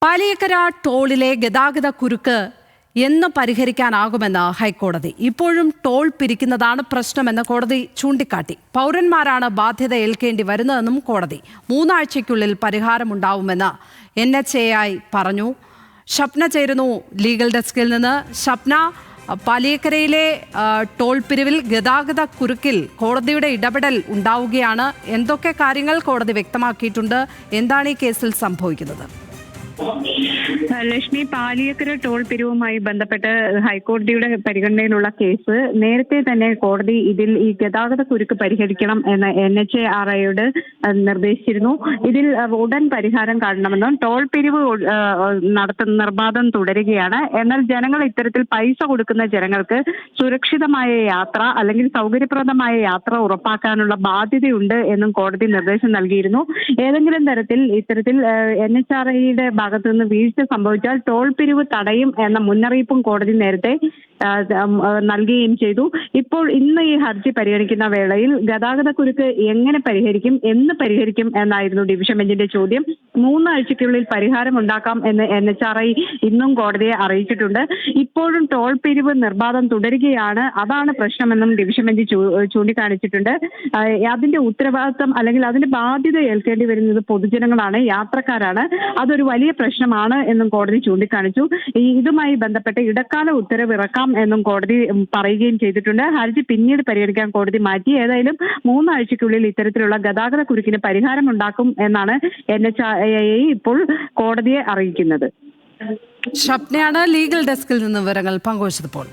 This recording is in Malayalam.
പാലിയേക്കര ടോളിലെ ഗതാഗത കുരുക്ക് എന്ന് പരിഹരിക്കാനാകുമെന്ന് ഹൈക്കോടതി. ഇപ്പോഴും ടോൾ പിരിക്കുന്നതാണ് പ്രശ്നമെന്ന് കോടതി ചൂണ്ടിക്കാട്ടി. പൗരന്മാരാണ് ബാധ്യത ഏൽക്കേണ്ടി വരുന്നതെന്നും കോടതി 3 ആഴ്ചയ്ക്കുള്ളിൽ പരിഹാരമുണ്ടാവുമെന്ന് NHAI പറഞ്ഞു. ഷപ്ന ചേരുന്നു ലീഗൽ ഡെസ്കിൽ നിന്ന്. ഷപ്ന, പാലിയേക്കരയിലെ ടോൾ പിരിവിൽ ഗതാഗത കുരുക്കിൽ കോടതിയുടെ ഇടപെടൽ ഉണ്ടാവുകയാണ്. എന്തൊക്കെ കാര്യങ്ങൾ കോടതി വ്യക്തമാക്കിയിട്ടുണ്ട്? എന്താണ് ഈ കേസിൽ സംഭവിക്കുന്നത്? ലക്ഷ്മി, പാലിയേക്കര ടോൾ പിരിവുമായി ബന്ധപ്പെട്ട് ഹൈക്കോടതിയുടെ പരിഗണനയിലുള്ള കേസ് നേരത്തെ തന്നെ കോടതി ഇതിൽ ഈ ഗതാഗത കുരുക്ക് പരിഹരിക്കണം എന്ന് NHAIയോട് നിർദ്ദേശിച്ചിരുന്നു. ഇതിൽ ഉടൻ പരിഹാരം കാണണമെന്നും ടോൾ പിരിവ് നടത്തുന്ന നിർബാധം തുടരുകയാണ്. എന്നാൽ ജനങ്ങൾ ഇത്തരത്തിൽ പൈസ കൊടുക്കുന്ന ജനങ്ങൾക്ക് സുരക്ഷിതമായ യാത്ര അല്ലെങ്കിൽ സൗകര്യപ്രദമായ യാത്ര ഉറപ്പാക്കാനുള്ള ബാധ്യതയുണ്ട് എന്നും കോടതി നിർദ്ദേശം നൽകിയിരുന്നു. ഏതെങ്കിലും തരത്തിൽ ഇത്തരത്തിൽ NHAIയുടെ ഭാഗത്തു നിന്ന് വീഴ്ച സംഭവിച്ചാൽ ടോൾ പിരിവ് തടയും എന്ന മുന്നറിയിപ്പും കോടതി നേരത്തെ നൽകുകയും ചെയ്തു. ഇപ്പോൾ ഇന്ന് ഈ ഹർജി പരിഗണിക്കുന്ന വേളയിൽ ഗതാഗത കുരുക്ക് എങ്ങനെ പരിഹരിക്കും, എന്ന് പരിഹരിക്കും എന്നായിരുന്നു ഡിവിഷൻ ബെഞ്ചിന്റെ ചോദ്യം. 3 ആഴ്ചയ്ക്കുള്ളിൽ പരിഹാരം ഉണ്ടാക്കാം എന്ന് NHAI ഇന്നും കോടതിയെ അറിയിച്ചിട്ടുണ്ട്. ഇപ്പോഴും ടോൾ പിരിവ് നിർബാധം തുടരുകയാണ്, അതാണ് പ്രശ്നമെന്നും ഡിവിഷൻ ബെഞ്ച് ചൂണ്ടിക്കാണിച്ചിട്ടുണ്ട്. അതിന്റെ ഉത്തരവാദിത്തം അല്ലെങ്കിൽ അതിന്റെ ബാധ്യത ഏൽക്കേണ്ടി വരുന്നത് പൊതുജനങ്ങളാണ്, യാത്രക്കാരാണ്. അതൊരു വലിയ പ്രശ്നമാണ് എന്നും കോടതി ചൂണ്ടിക്കാണിച്ചു. ഇതുമായി ബന്ധപ്പെട്ട് ഇടക്കാല ഉത്തരവ് ഇറക്കാം എന്നും കോടതി പറയുകയും ചെയ്തിട്ടുണ്ട്. ഹർജി പിന്നീട് പരിഗണിക്കാൻ കോടതി മാറ്റി. ഏതായാലും 3 ആഴ്ചയ്ക്കുള്ളിൽ ഇത്തരത്തിലുള്ള ഗതാഗത കുരുക്കിന് പരിഹാരം ഉണ്ടാക്കും എന്നാണ് NHAI ഇപ്പോൾ കോടതിയെ അറിയിക്കുന്നത്. ഷപ്നയാണ് ലീഗൽ ഡെസ്കിൽ നിന്ന് വിവരങ്ങൾ പങ്കുവച്ചപ്പോൾ.